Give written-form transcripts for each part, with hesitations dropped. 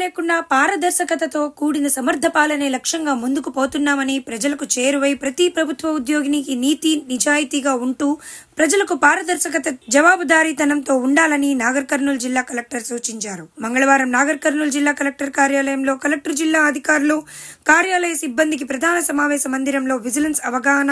లేకుండా పారదర్శకతతో కూడిన సమర్థ పాలనే లక్ష్యంగా ముందుకు పోతున్నామని, ప్రజలకు చేరువై ప్రతి ప్రభుత్వ ఉద్యోగినికి నీతి నిజాయితీగా ఉంటూ ప్రజలకు పారదర్శకత జవాబుదారీతనంతో ఉండాలని నాగర్ కర్నూలు జిల్లా కలెక్టర్ సూచించారు. మంగళవారం నాగర్ కర్నూలు జిల్లా కలెక్టర్ కార్యాలయంలో కలెక్టర్, జిల్లా అధికారులు, కార్యాలయ సిబ్బందికి ప్రధాన సమావేశ మందిరంలో విజిలెన్స్ అవగాహన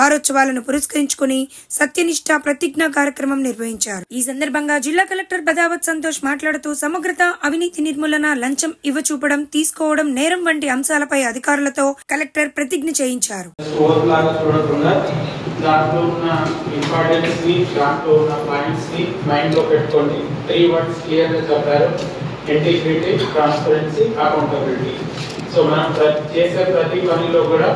వారోత్సవాలను పురస్కరించుకుని సత్యనిష్ట ప్రతిజ్ఞ కార్యక్రమం నిర్వహించారు. ఈ సందర్భంగా జిల్లా కలెక్టర్ బదావత్ సంతోష్ మాట్లాడుతూ సమగ్రత, అవినీతి నిర్మూలన, లంచం ఇవ్వచూపడం, తీసుకోవడం, నేరం వంటి అంశాలపై అధికారులతో కలెక్టర్ ప్రతిజ్ఞ చేయించారు. దాంట్లో ఉన్న ఇంపార్టెన్స్ ని, దాంట్లో ఉన్న పాయింట్స్ ని మైండ్ లో పెట్టుకోండి. 3 words క్లియర్ గా చెప్పారు: ఇంటిగ్రిటీ, ట్రాన్స్పరెన్సీ, అకౌంటబిలిటీ. సో మనం చేసే ప్రతి పనిలో కూడా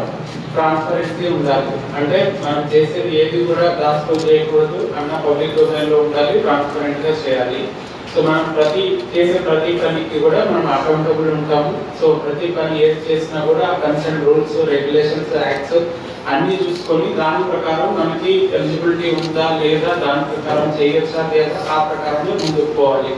ట్రాన్స్పరెన్సీ ఉండాలి. అంటే మనం చేసేది ఏది కూడా దాంట్లో చేయకూడదు అన్న పబ్లిక్ డొమైన్ లో ఉండాలి, ట్రాన్స్పరెంట్ గా చేయాలి. సో మనం చేసే ప్రతి పనికి కూడా మనం అకౌంటబుల్ ఉంటాము. సో ప్రతి పని ఏది చేసినా కూడా కన్సర్న్ రూల్స్, రెగ్యులేషన్స్, యాక్ట్స్ అన్ని చూసుకొని దాని ప్రకారం మనకి ఎలిజిబిలిటీ ఉందా లేదా, దాని ప్రకారం చేయొచ్చా లేదా, ఆ ప్రకారమే ముందుకు పోవాలి.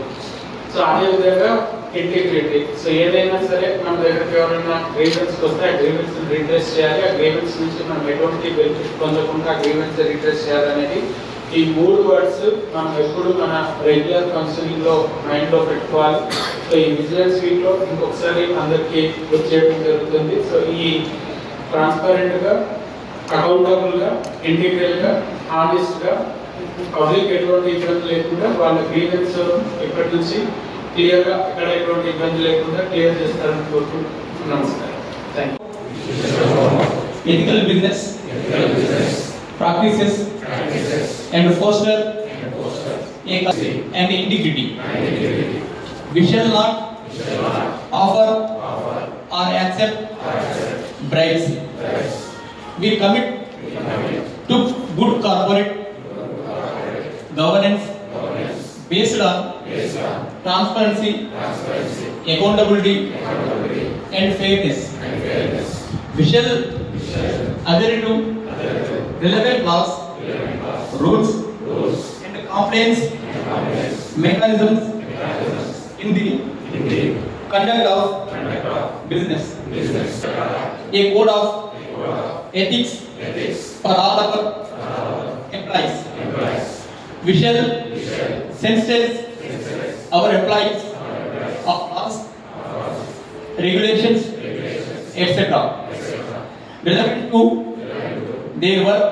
సో అదే విధంగా ఇంటిగ్రిటీ. సో ఏదైనా సరే మన దగ్గరికి ఎవరైనా గ్రీవెన్స్ వస్తే ఆ గ్రీవెన్స్ రిడ్రెస్ చేయాలి. ఆ గ్రీవెన్స్ నుంచి మనం ఎటువంటి బెనిఫిట్ పొందకుండా ఆ గ్రీవెన్స్ రిడ్రెస్ చేయాలనేది ఈ 3 words మనం ఎప్పుడు మన రెగ్యులర్ కౌన్సిలింగ్ లో మైండ్ లో పెట్టుకోవాలి. సో ఈ విజిలెన్స్ వీక్ లో ఇంకొకసారి అందరికి గుర్తు చేయడం జరుగుతుంది. సో ఈ ట్రాన్స్పరెంట్ గా, అకౌంటబుల్ గా, ఇంటిగ్రల్ గా, ఆనెస్ట్ గా, పబ్లిక్ ఎటువంటి ఇబ్బంది లేకుండా వాళ్ళ గ్రీవెన్స్ ఇప్పటి నుంచి క్లియర్ గా ఎక్కడ ఎటువంటి ఇబ్బంది లేకుండా క్లియర్ చేస్తారని కోరుకుంటున్నాను. నమస్కారం. Thank you. Ethical business practices and foster and integrity. We shall not offer or accept bribes. We commit to good corporate governance based on transparency, accountability and fairness. We shall adhere to relevant laws, rules and compliance mechanisms in the conduct of business. A code of ethics for all our employees. We shall sensitize our employees of laws, regulations, etc. relevant to their work